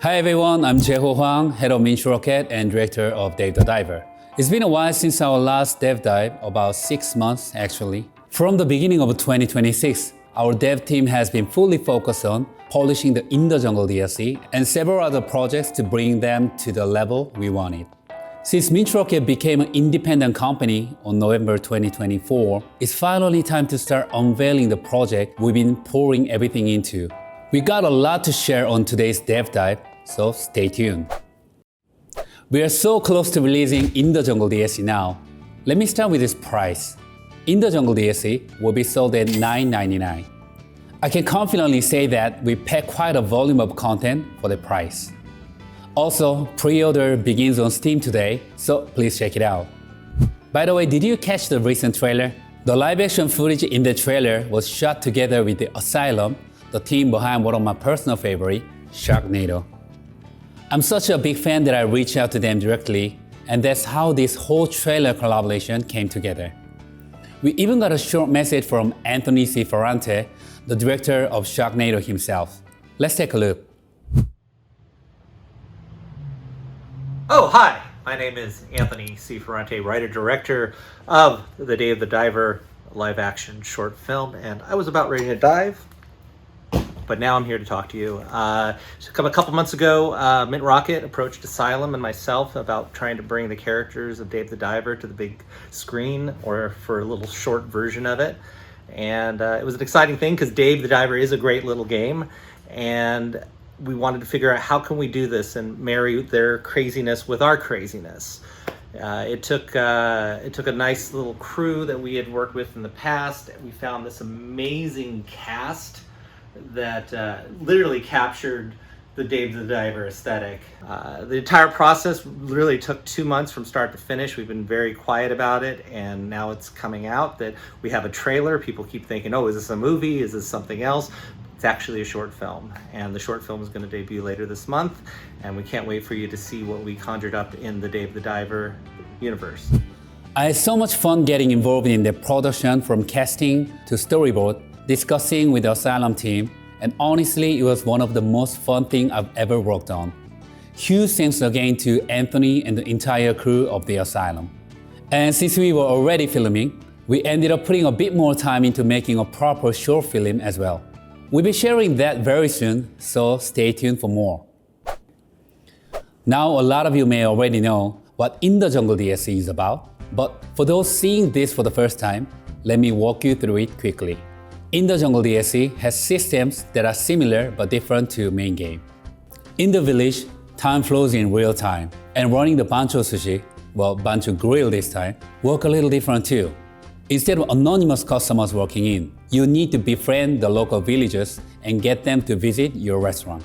Hi everyone, I'm Jae-ho Hwang, head of MINTROCKET and director of Dave the Diver. It's been a while since our last dev dive, about 6 months actually. From the beginning of 2026, our dev team has been fully focused on polishing the In the Jungle DLC and several other projects to bring them to the level we wanted. Since MINTROCKET became an independent company on November 2024, it's finally time to start unveiling the project we've been pouring everything into. We got a lot to share on today's dev dive, so stay tuned. We are so close to releasing In the Jungle DLC now. Let me start with this price. In the Jungle DLC will be sold at $9.99. I can confidently say that we pack quite a volume of content for the price. Also, pre-order begins on Steam today, so please check it out. By the way, did you catch the recent trailer? The live-action footage in the trailer was shot together with the Asylum, the team behind one of my personal favorites, Sharknado. I'm such a big fan that I reached out to them directly, and that's how this whole trailer collaboration came together. We even got a short message from Anthony C. Ferrante, the director of Sharknado himself. Let's take a look. Oh, hi! My name is Anthony C. Ferrante, writer-director of the Dave the Diver live-action short film, and I was about ready to dive, but now I'm here to talk to you. A couple months ago, MINTROCKET approached Asylum and myself about trying to bring the characters of Dave the Diver to the big screen, or for a little short version of it. And it was an exciting thing because Dave the Diver is a great little game, and we wanted to figure out how can we do this and marry their craziness with our craziness. It took a nice little crew that we had worked with in the past. We found this amazing cast that literally captured the Dave the Diver aesthetic. The entire process really took 2 months from start to finish. We've been very quiet about it, and now it's coming out that we have a trailer. People keep thinking, oh, is this a movie? Is this something else? It's actually a short film, and the short film is going to debut later this month, and we can't wait for you to see what we conjured up in the Dave the Diver universe. I had so much fun getting involved in the production, from casting to storyboard, discussing with the Asylum team, and honestly, it was one of the most fun things I've ever worked on. Huge thanks again to Anthony and the entire crew of the Asylum. And since we were already filming, we ended up putting a bit more time into making a proper short film as well. We'll be sharing that very soon, so stay tuned for more. Now, a lot of you may already know what In the Jungle DLC is about, but for those seeing this for the first time, let me walk you through it quickly. In the Jungle DLC has systems that are similar but different to main game. In the village, time flows in real time, and running the Bancho sushi, well, Bancho grill this time, work a little different too. Instead of anonymous customers walking in, you need to befriend the local villagers and get them to visit your restaurant.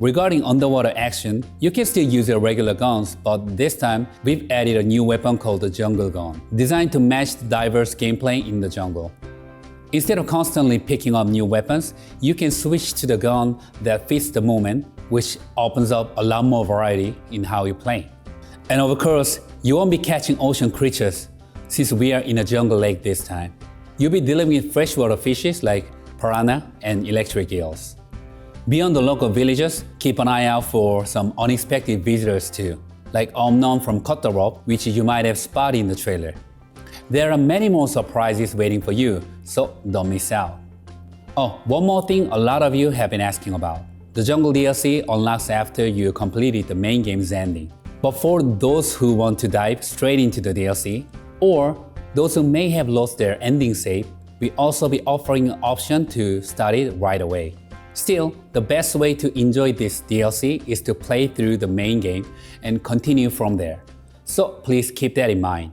Regarding underwater action, you can still use your regular guns, but this time we've added a new weapon called the Jungle Gun, designed to match the diverse gameplay in the jungle. Instead of constantly picking up new weapons, you can switch to the gun that fits the moment, which opens up a lot more variety in how you play. And of course, you won't be catching ocean creatures, since we are in a jungle lake this time. You'll be dealing with freshwater fishes like piranha and electric eels. Beyond the local villages, keep an eye out for some unexpected visitors too, like Omnom from Cut the Rope, which you might have spotted in the trailer. There are many more surprises waiting for you, so don't miss out. Oh, one more thing a lot of you have been asking about. The Jungle DLC unlocks after you completed the main game's ending. But for those who want to dive straight into the DLC, or those who may have lost their ending save, we also be offering an option to start it right away. Still, the best way to enjoy this DLC is to play through the main game and continue from there. So please keep that in mind.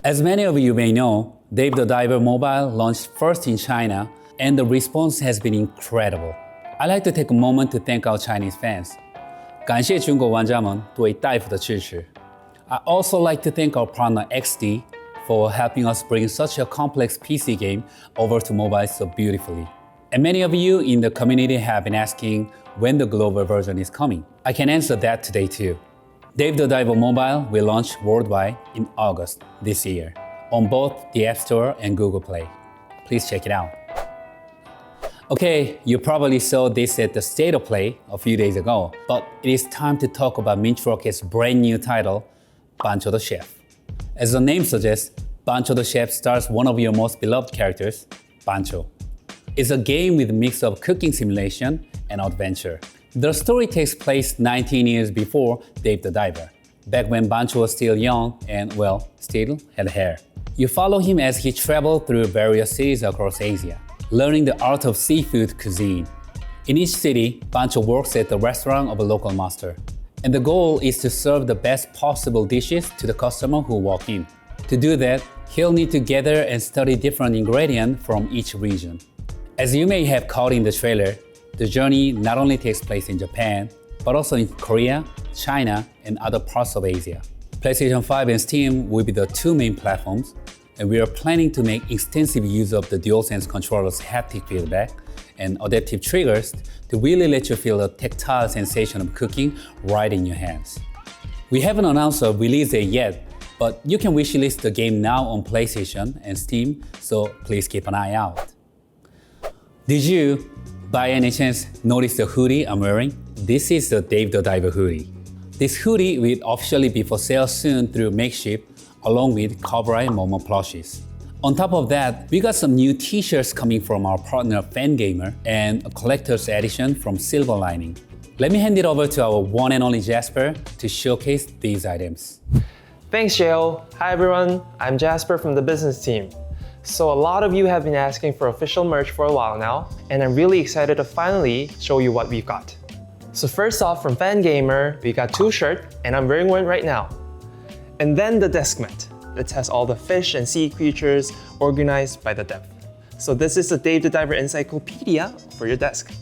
As many of you may know, Dave the Diver Mobile launched first in China, and the response has been incredible. I'd like to take a moment to thank our Chinese fans. 感谢中国玩家们对 Dive 的支持。I also like to thank our partner XD for helping us bring such a complex PC game over to mobile so beautifully. And many of you in the community have been asking when the global version is coming. I can answer that today too. Dave the Diver Mobile will launch worldwide in August this year on both the App Store and Google Play. Please check it out. Okay, you probably saw this at the State of Play a few days ago, but it is time to talk about MINTROCKET's brand new title, Bancho the Chef. As the name suggests, Bancho the Chef stars one of your most beloved characters, Bancho. It's a game with a mix of cooking simulation and adventure. The story takes place 19 years before Dave the Diver, back when Bancho was still young and, well, still had hair. You follow him as he travels through various cities across Asia, learning the art of seafood cuisine. In each city, Bancho works at the restaurant of a local master, and the goal is to serve the best possible dishes to the customer who walk in. To do that, he'll need to gather and study different ingredients from each region. As you may have caught in the trailer, the journey not only takes place in Japan, but also in Korea, China, and other parts of Asia. PlayStation 5 and Steam will be the two main platforms, and we are planning to make extensive use of the DualSense controller's haptic feedback and adaptive triggers to really let you feel the tactile sensation of cooking right in your hands. We haven't announced a release date yet, but you can wishlist the game now on PlayStation and Steam, so please keep an eye out. Did you, by any chance, notice the hoodie I'm wearing? This is the Dave the Diver hoodie. This hoodie will officially be for sale soon through Makeshift, along with Cobra and Momo plushies. On top of that, we got some new t-shirts coming from our partner Fangamer and a collector's edition from Silver Lining. Let me hand it over to our one and only Jasper to showcase these items. Thanks, Jo. Hi everyone, I'm Jasper from the business team. So a lot of you have been asking for official merch for a while now, and I'm really excited to finally show you what we've got. So first off, from Fangamer, we got two shirts, and I'm wearing one right now. And then the desk mat. It has all the fish and sea creatures organized by the depth. So this is the Dave the Diver Encyclopedia for your desk.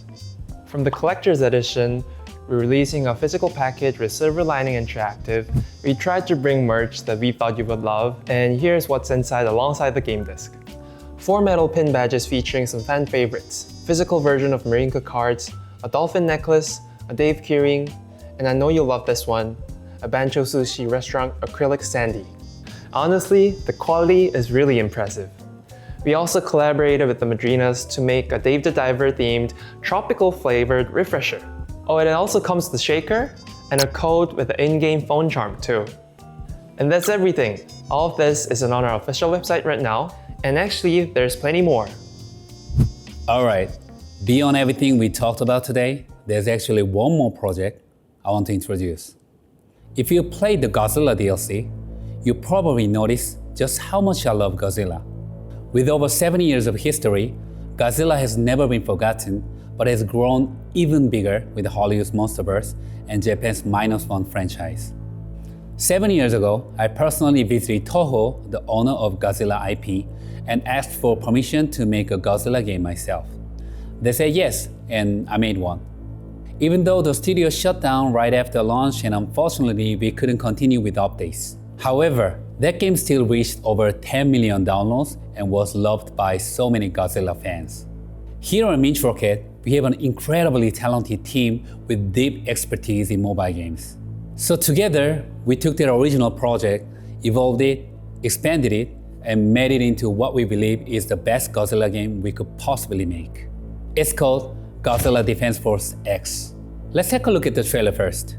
From the collector's edition, we're releasing a physical package with Silver Lining Interactive. We tried to bring merch that we thought you would love, and here's what's inside alongside the game disc. 4 metal pin badges featuring some fan favorites, physical version of Marinka cards, a dolphin necklace, a Dave keyring, and I know you'll love this one, a Bancho Sushi restaurant acrylic standee. Honestly, the quality is really impressive. We also collaborated with the Madrinas to make a Dave the Diver themed tropical flavored refresher. Oh, and it also comes with a shaker and a code with an in-game phone charm too. And that's everything. All of this is on our official website right now, and actually there's plenty more. Alright, beyond everything we talked about today, there's actually one more project I want to introduce. If you played the Godzilla DLC, you probably noticed just how much I love Godzilla. With over 7 years of history, Godzilla has never been forgotten, but has grown even bigger with Hollywood's MonsterVerse and Japan's -1 franchise. 7 years ago, I personally visited TOHO, the owner of Godzilla IP, and asked for permission to make a Godzilla game myself. They said yes, and I made one. Even though the studio shut down right after launch and unfortunately we couldn't continue with updates. However, that game still reached over 10 million downloads and was loved by so many Godzilla fans. Here at MINTROCKET, we have an incredibly talented team with deep expertise in mobile games. So together, we took their original project, evolved it, expanded it, and made it into what we believe is the best Godzilla game we could possibly make. It's called Godzilla Defense Force X. Let's take a look at the trailer first.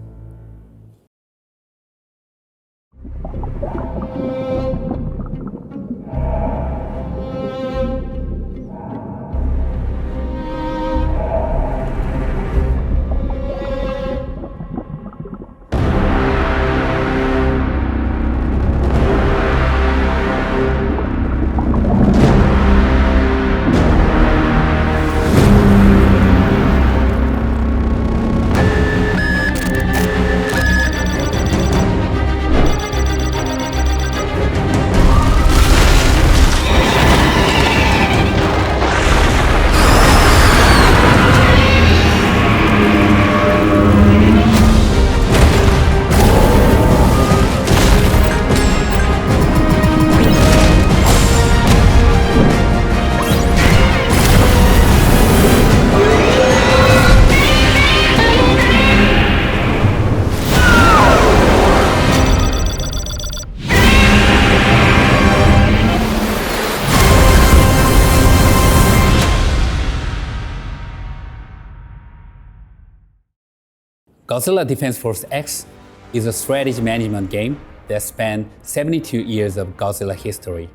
Godzilla Defense Force X is a strategy management game that spans 72 years of Godzilla history.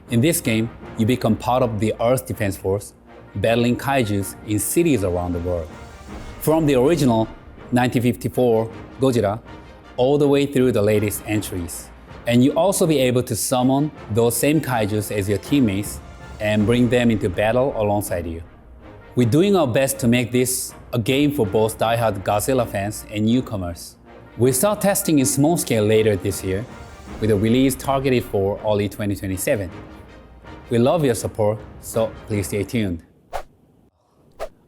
In this game, you become part of the Earth Defense Force, battling kaijus in cities around the world. From the original 1954 Godzilla all the way through the latest entries. And you also be able to summon those same kaijus as your teammates and bring them into battle alongside you. We're doing our best to make this a game for both die-hard Godzilla fans and newcomers. We'll start testing in small scale later this year, with a release targeted for early 2027. We love your support, so please stay tuned.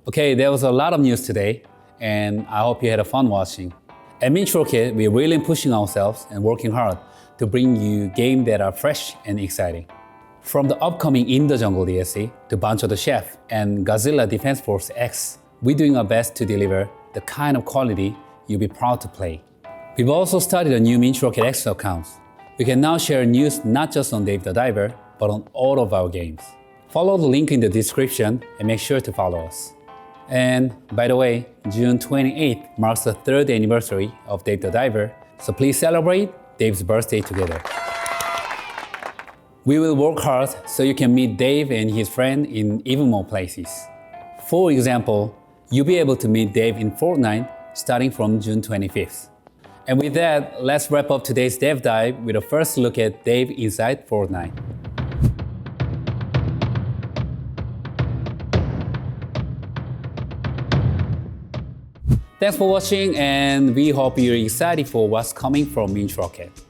Okay, there was a lot of news today, and I hope you had fun watching. At MINTROCKET, we're really pushing ourselves and working hard to bring you games that are fresh and exciting. From the upcoming In the Jungle DLC to Bancho the Chef and Godzilla Defense Force X, we're doing our best to deliver the kind of quality you'll be proud to play. We've also started a new MINTROCKET X account. We can now share news not just on Dave the Diver, but on all of our games. Follow the link in the description and make sure to follow us. And by the way, June 28th marks the 3rd anniversary of Dave the Diver, so please celebrate Dave's birthday together. We will work hard so you can meet Dave and his friend in even more places. For example, you'll be able to meet Dave in Fortnite starting from June 25th. And with that, let's wrap up today's Dev Dive with a first look at Dave inside Fortnite. Thanks for watching, and we hope you're excited for what's coming from MINTROCKET.